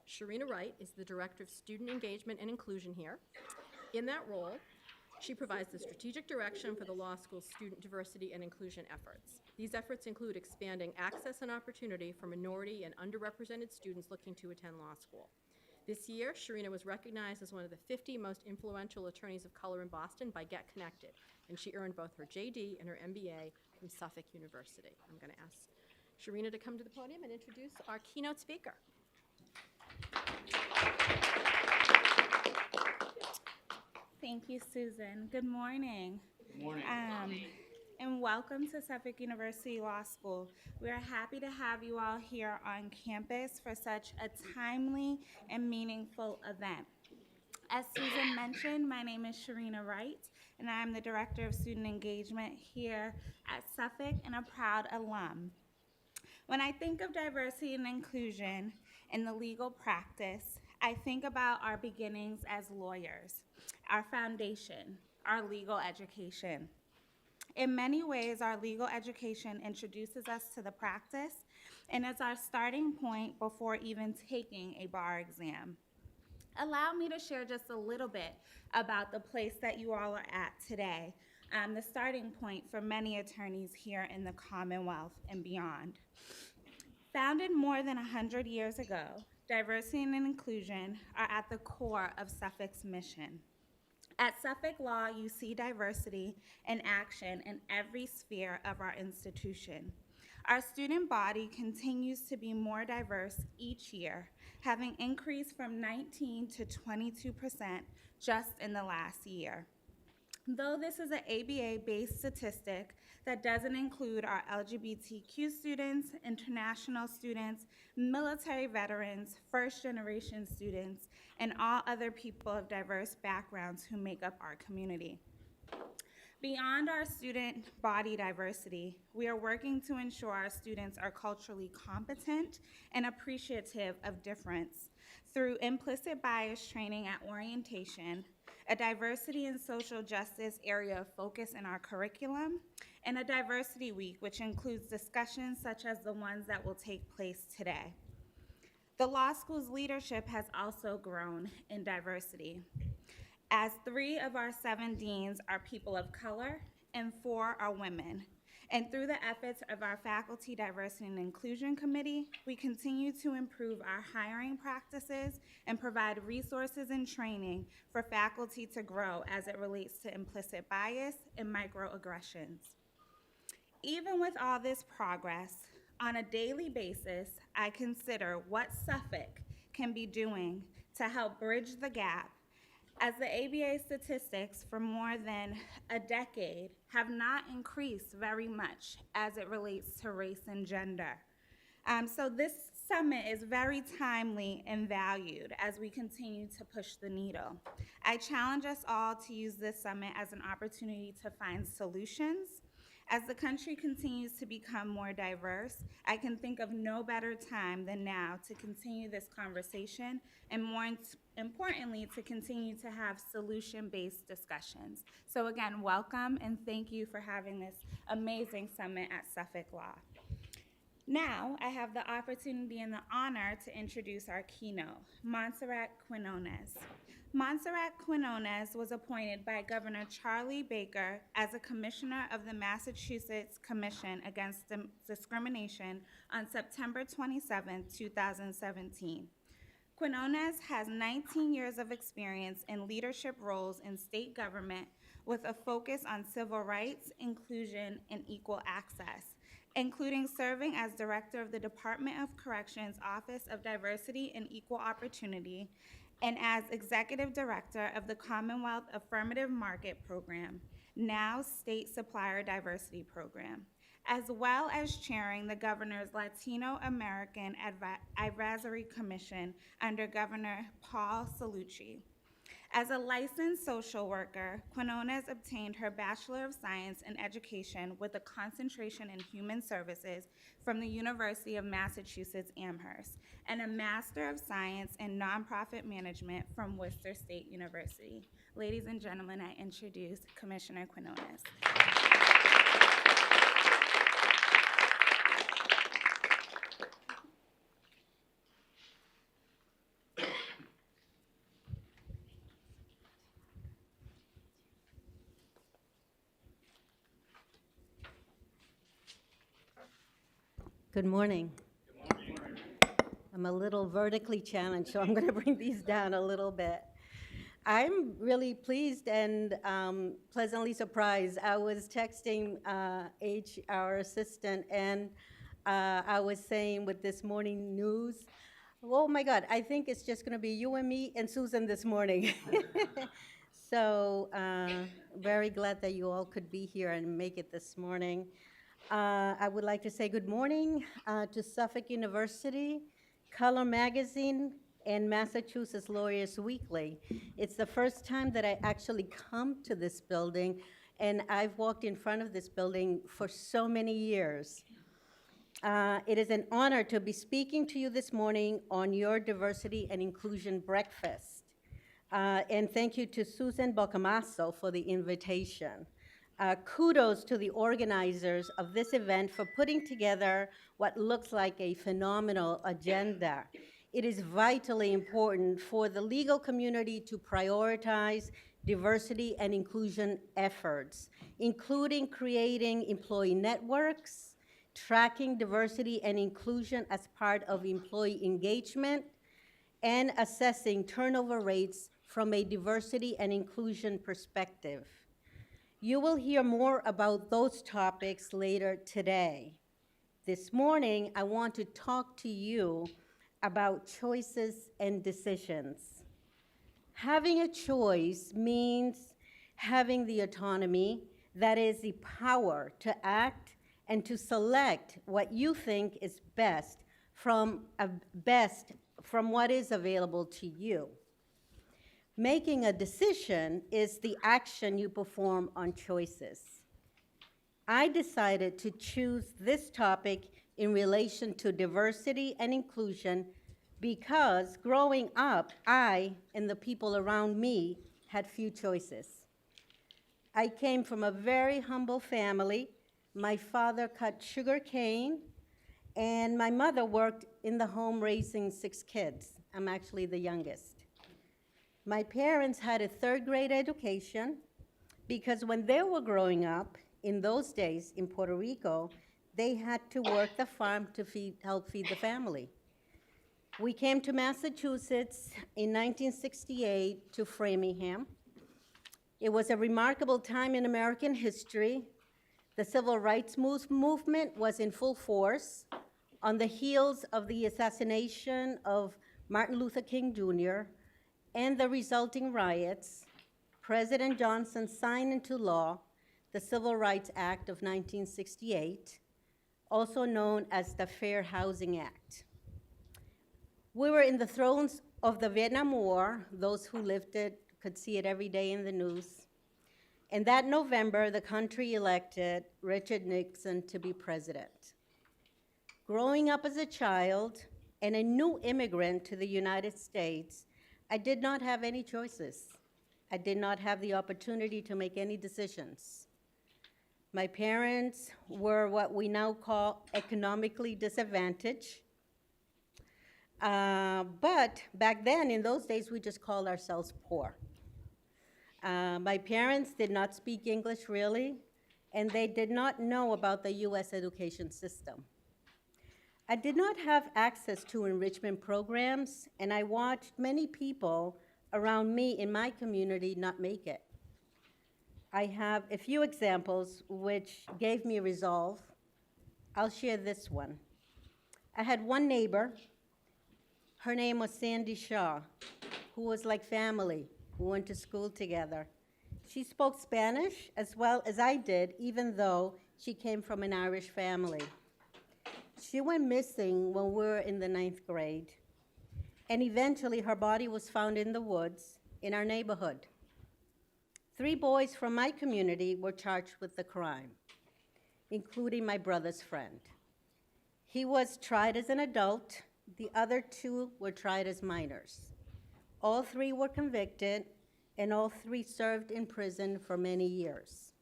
Cherina Wright is the Director of Student Engagement and Inclusion here. In that role, she provides the strategic direction for the law school's student diversity and inclusion efforts. These efforts include expanding access and opportunity for minority and underrepresented students looking to attend law school. This year, Cherina was recognized as one of the 50 most influential attorneys of color in Boston by Get Connected, and she earned both her JD and her MBA from Suffolk University. I'm going to ask Cherina to come to the podium and introduce our keynote speaker. Thank you, Susan. Good morning. Good morning. And welcome to Suffolk University Law School. We are happy to have you all here on campus for such a timely and meaningful event. As Susan mentioned, my name is Cherina Wright, and I am the Director of Student Engagement here at Suffolk and a proud alum. When I think of diversity and inclusion in the legal practice, I think about our beginnings as lawyers, our foundation, our legal education. In many ways, our legal education introduces us to the practice and is our starting point before even taking a bar exam. Allow me to share just a little bit about the place that you all are at today, the starting point for many attorneys here in the Commonwealth and beyond. Founded more than 100 years ago, diversity and inclusion are at the core of Suffolk's mission. At Suffolk Law, you see diversity in action in every sphere of our institution. Our student body continues to be more diverse each year, having increased from 19 to 22% just in the last year. Though this is an ABA-based statistic that doesn't include our LGBTQ students, international students, military veterans, first-generation students, and all other people of diverse backgrounds who make up our community. Beyond our student body diversity, we are working to ensure our students are culturally competent and appreciative of difference through implicit bias training at orientation, a diversity and social justice area of focus in our curriculum, and a diversity week, which includes discussions such as the ones that will take place today. The law school's leadership has also grown in diversity, as 3 of our 7 deans are people of color and 4 are women. And through the efforts of our Faculty Diversity and Inclusion Committee, we continue to improve our hiring practices and provide resources and training for faculty to grow as it relates to implicit bias and microaggressions. Even with all this progress, on a daily basis, I consider what Suffolk can be doing to help bridge the gap, as the ABA statistics for more than a decade have not increased very much as it relates to race and gender. So this summit is very timely and valued as we continue to push the needle. I challenge us all to use this summit as an opportunity to find solutions. As the country continues to become more diverse, I can think of no better time than now to continue this conversation and, more importantly, to continue to have solution-based discussions. So again, welcome and thank you for having this amazing summit at Suffolk Law. Now, I have the opportunity and the honor to introduce our keynote, Monserrate Quiñones. Monserrate Quiñones was appointed by Governor Charlie Baker as a commissioner of the Massachusetts Commission Against Discrimination on September 27, 2017. Quiñones has 19 years of experience in leadership roles in state government with a focus on civil rights, inclusion, and equal access, including serving as director of the Department of Corrections Office of Diversity and Equal Opportunity, and as executive director of the Commonwealth Affirmative Market Program, now State Supplier Diversity Program, as well as chairing the governor's Latino American Advisory Commission under Governor Paul Cellucci. As a licensed social worker, Quiñones obtained her Bachelor of Science in Education with a concentration in Human Services from the University of Massachusetts Amherst, and a Master of Science in Nonprofit Management from Worcester State University. Ladies and gentlemen, I introduce Commissioner Quiñones. Good morning. I'm a little vertically challenged, so I'm going to bring these down a little bit. I'm really pleased and pleasantly surprised. I was texting our assistant, and I was saying with this morning news, oh my God, I think it's just going to be you and me and Susan this morning. So very glad that you all could be here and make it this morning. I would like to say good morning to Suffolk University, Color Magazine, and Massachusetts Lawyers Weekly. It's the first time that I actually come to this building, and I've walked in front of this building for so many years. It is an honor to be speaking to you this morning on your Diversity and Inclusion Breakfast. And thank you to Susan Bocamasso for the invitation. Kudos to the organizers of this event for putting together what looks like a phenomenal agenda. It is vitally important for the legal community to prioritize diversity and inclusion efforts, including creating employee networks, tracking diversity and inclusion as part of employee engagement, and assessing turnover rates from a diversity and inclusion perspective. You will hear more about those topics later today. This morning, I want to talk to you about choices and decisions. Having a choice means having the autonomy, that is the power to act and to select what you think is best from what is available to you. Making a decision is the action you perform on choices. I decided to choose this topic in relation to diversity and inclusion because growing up, I and the people around me had few choices. I came from a very humble family. My father cut sugar cane, and my mother worked in the home raising 6 kids. I'm actually the youngest. My parents had a 3rd grade education because when they were growing up, in those days in Puerto Rico, they had to work the farm to help feed the family. We came to Massachusetts in 1968 to Framingham. It was a remarkable time in American history. The civil rights movement was in full force. On the heels of the assassination of Martin Luther King Jr., and the resulting riots, President Johnson signed into law the Civil Rights Act of 1968, also known as the Fair Housing Act. We were in the throes of the Vietnam War. Those who lived it could see it every day in the news. And that November, the country elected Richard Nixon to be president. Growing up as a child and a new immigrant to the United States, I did not have any choices. I did not have the opportunity to make any decisions. My parents were what we now call economically disadvantaged. But back then, in those days, we just called ourselves poor. My parents did not speak English really, and they did not know about the US education system. I did not have access to enrichment programs, and I watched many people around me in my community not make it. I have a few examples which gave me resolve. I'll share this one. I had one neighbor. Her name was Sandy Shaw, who was like family. We went to school together. She spoke Spanish as well as I did, even though she came from an Irish family. She went missing when we were in the 9th grade, and eventually her body was found in the woods in our neighborhood. 3 boys from my community were charged with the crime, including my brother's friend. He was tried as an adult. The other 2 were tried as minors. All 3 were convicted, and all 3 served in prison for many years.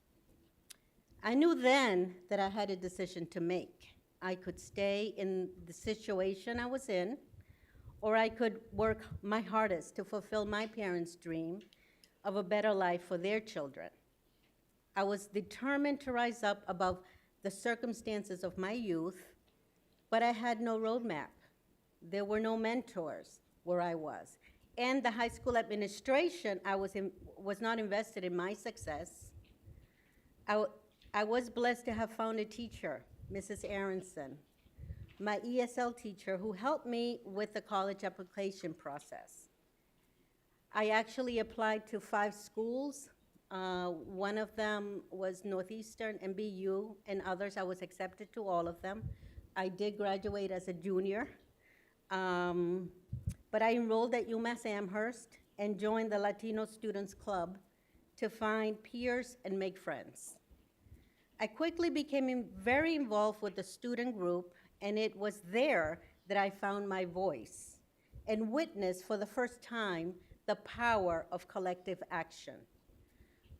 I knew then that I had a decision to make. I could stay in the situation I was in, or I could work my hardest to fulfill my parents' dream of a better life for their children. I was determined to rise up above the circumstances of my youth but I had no roadmap. There were no mentors where I was. And the high school administration, was not invested in my success. I was blessed to have found a teacher, Mrs. Aronson, my ESL teacher, who helped me with the college application process. I actually applied to 5 schools. One of them was Northeastern, MBU, and others. I was accepted to all of them. I did graduate as a junior. But I enrolled at UMass Amherst and joined the Latino Students Club to find peers and make friends. I quickly became very involved with the student group, and it was there that I found my voice and witnessed for the first time the power of collective action.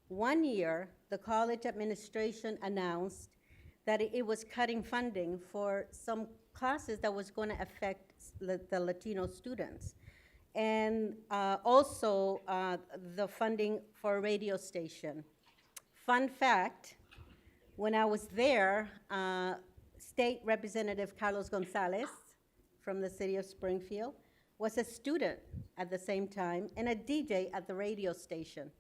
One year, the college administration announced that it was cutting funding for some classes that was going to affect the Latino students. And also the funding for a radio station. Fun fact, when I was there, State Representative Carlos Gonzalez from the city of Springfield was a student at the same time and a DJ at the radio station.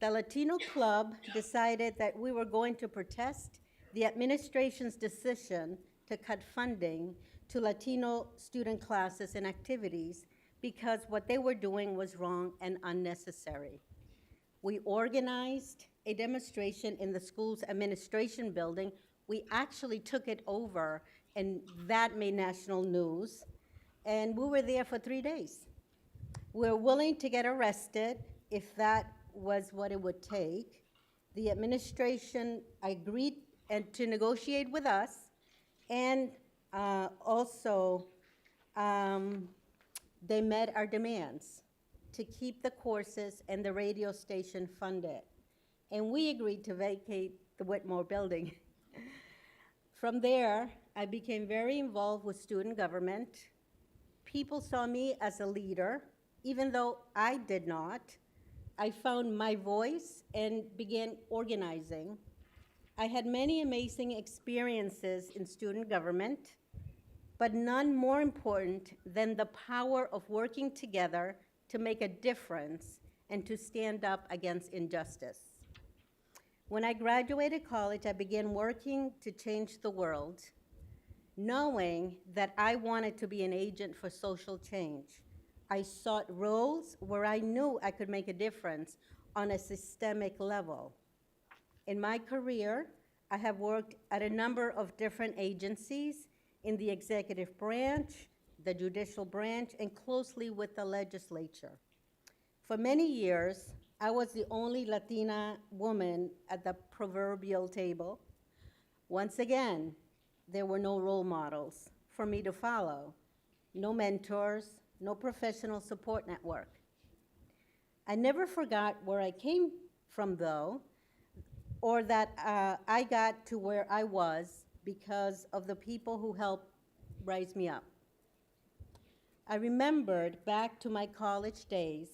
The Latino Club decided that we were going to protest the administration's decision to cut funding to Latino student classes and activities because what they were doing was wrong and unnecessary. We organized a demonstration in the school's administration building. We actually took it over, and that made national news. And we were there for 3 days. We were willing to get arrested if that was what it would take. The administration agreed to negotiate with us, and also they met our demands to keep the courses and the radio station funded. And we agreed to vacate the Whitmore building. From there, I became very involved with student government. People saw me as a leader, even though I did not. I found my voice and began organizing. I had many amazing experiences in student government, but none more important than the power of working together to make a difference and to stand up against injustice. When I graduated college, I began working to change the world, knowing that I wanted to be an agent for social change. I sought roles where I knew I could make a difference on a systemic level. In my career, I have worked at a number of different agencies in the executive branch, the judicial branch, and closely with the legislature. For many years, I was the only Latina woman at the proverbial table. Once again, there were no role models for me to follow, no mentors, no professional support network. I never forgot where I came from, though, or that I got to where I was because of the people who helped rise me up. I remembered back to my college days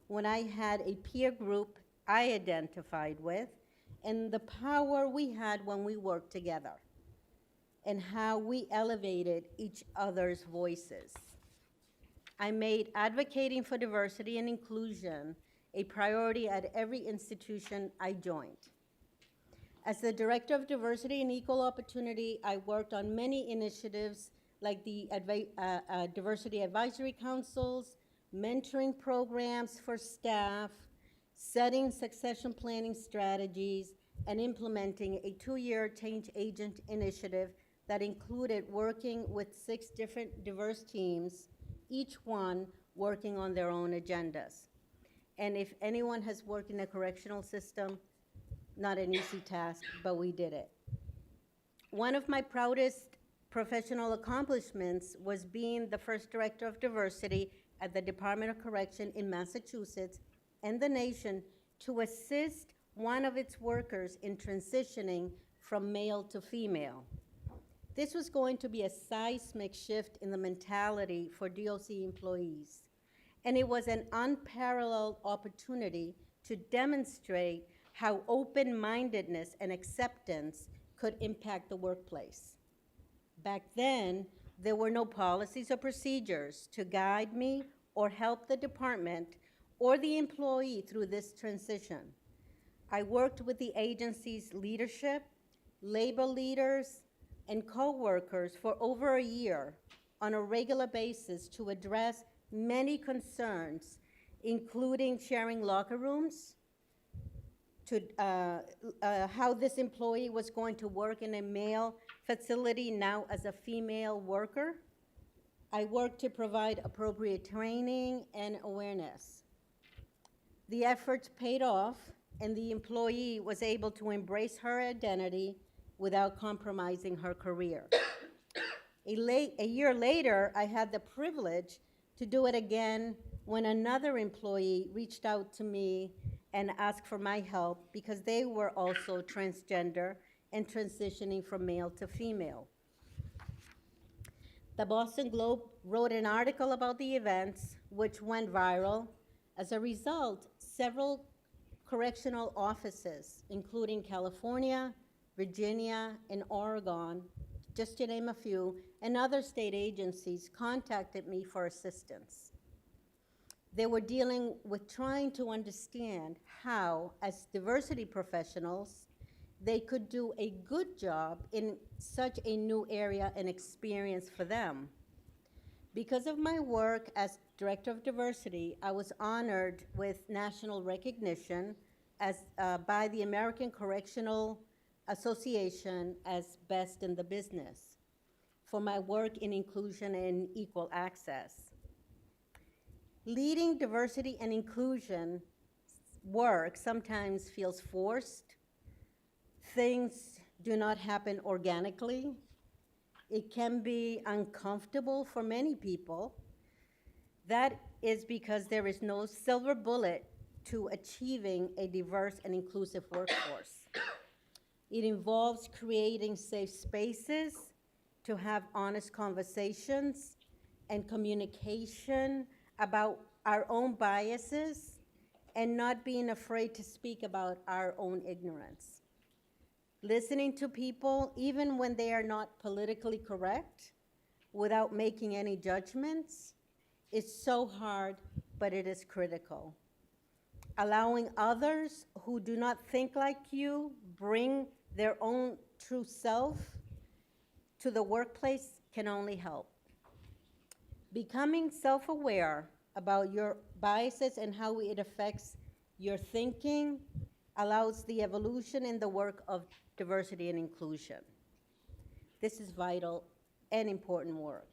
when I had a peer group I identified with and the power we had when we worked together and how we elevated each other's voices. I made advocating for diversity and inclusion a priority at every institution I joined. As the Director of Diversity and Equal Opportunity, I worked on many initiatives like the Diversity Advisory Councils, mentoring programs for staff, setting succession planning strategies, and implementing a 2-year change agent initiative that included working with 6 different diverse teams, each one working on their own agendas. And if anyone has worked in a correctional system, not an easy task, but we did it. One of my proudest professional accomplishments was being the first Director of Diversity at the Department of Correction in Massachusetts and the nation to assist one of its workers in transitioning from male to female. This was going to be a seismic shift in the mentality for DOC employees, and it was an unparalleled opportunity to demonstrate how open-mindedness and acceptance could impact the workplace. Back then, there were no policies or procedures to guide me or help the department or the employee through this transition. I worked with the agency's leadership, labor leaders, and co-workers for over a year on a regular basis to address many concerns, including sharing locker rooms, to how this employee was going to work in a male facility now as a female worker. I worked to provide appropriate training and awareness. The efforts paid off, and the employee was able to embrace her identity without compromising her career. A year later, I had the privilege to do it again when another employee reached out to me and asked for my help because they were also transgender and transitioning from male to female. The Boston Globe wrote an article about the events, which went viral. As a result, several correctional offices, including California, Virginia, and Oregon, just to name a few, and other state agencies contacted me for assistance. They were dealing with trying to understand how, as diversity professionals, they could do a good job in such a new area and experience for them. Because of my work as Director of Diversity, I was honored with national recognition by the American Correctional Association as Best in the Business for my work in inclusion and equal access. Leading diversity and inclusion work sometimes feels forced. Things do not happen organically. It can be uncomfortable for many people. That is because there is no silver bullet to achieving a diverse and inclusive workforce. It involves creating safe spaces to have honest conversations and communication about our own biases and not being afraid to speak about our own ignorance. Listening to people, even when they are not politically correct, without making any judgments, is so hard, but it is critical. Allowing others who do not think like you bring their own true self to the workplace can only help. Becoming self-aware about your biases and how it affects your thinking allows the evolution in the work of diversity and inclusion. This is vital and important work.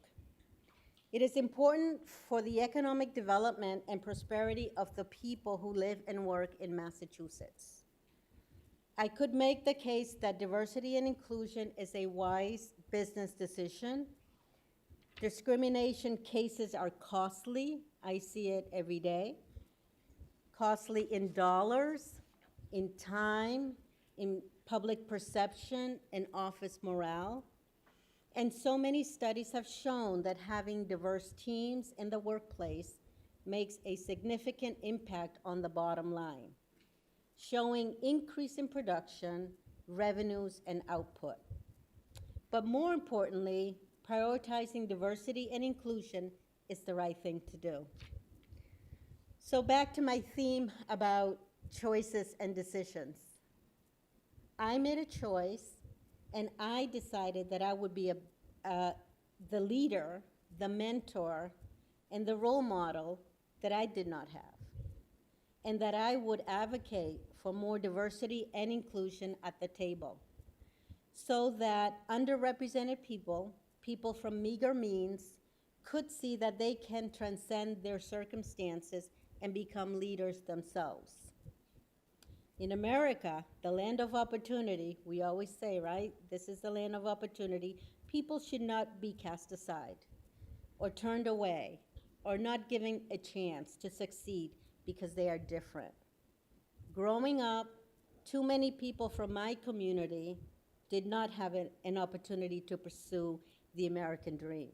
It is important for the economic development and prosperity of the people who live and work in Massachusetts. I could make the case that diversity and inclusion is a wise business decision. Discrimination cases are costly. I see it every day. Costly in dollars, in time, in public perception, and office morale. And so many studies have shown that having diverse teams in the workplace makes a significant impact on the bottom line, showing increase in production, revenues, and output. But more importantly, prioritizing diversity and inclusion is the right thing to do. So back to my theme about choices and decisions. I made a choice, and I decided that I would be the leader, the mentor, and the role model that I did not have, and that I would advocate for more diversity and inclusion at the table, so that underrepresented people, people from meager means, could see that they can transcend their circumstances and become leaders themselves. In America, the land of opportunity, we always say, right? This is the land of opportunity. People should not be cast aside or turned away or not given a chance to succeed because they are different. Growing up, too many people from my community did not have an opportunity to pursue the American dream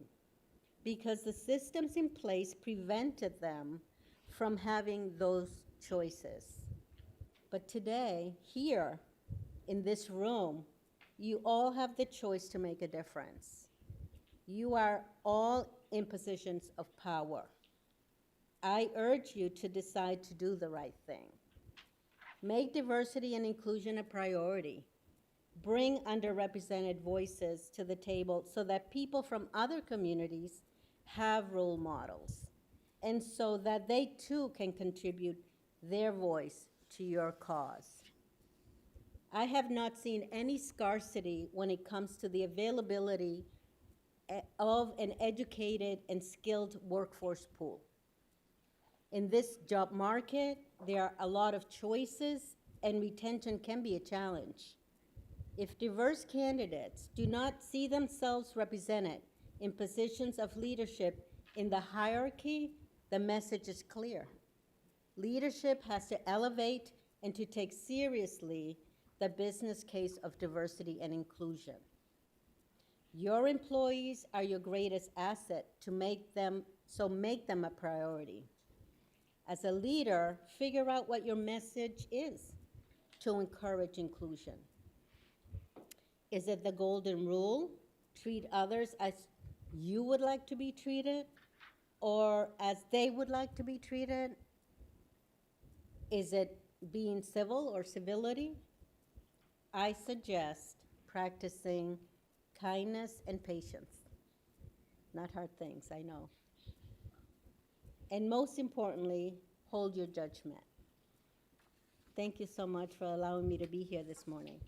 because the systems in place prevented them from having those choices. But today, here, in this room, you all have the choice to make a difference. You are all in positions of power. I urge you to decide to do the right thing. Make diversity and inclusion a priority. Bring underrepresented voices to the table so that people from other communities have role models, and so that they too can contribute their voice to your cause. I have not seen any scarcity when it comes to the availability of an educated and skilled workforce pool. In this job market, there are a lot of choices, and retention can be a challenge. If diverse candidates do not see themselves represented in positions of leadership in the hierarchy, the message is clear. Leadership has to elevate and to take seriously the business case of diversity and inclusion. Your employees are your greatest asset to make them a priority. As a leader, figure out what your message is to encourage inclusion. Is it the golden rule? Treat others as you would like to be treated or as they would like to be treated? Is it being civil or civility? I suggest practicing kindness and patience. Not hard things, I know. And most importantly, hold your judgment. Thank you so much for allowing me to be here this morning.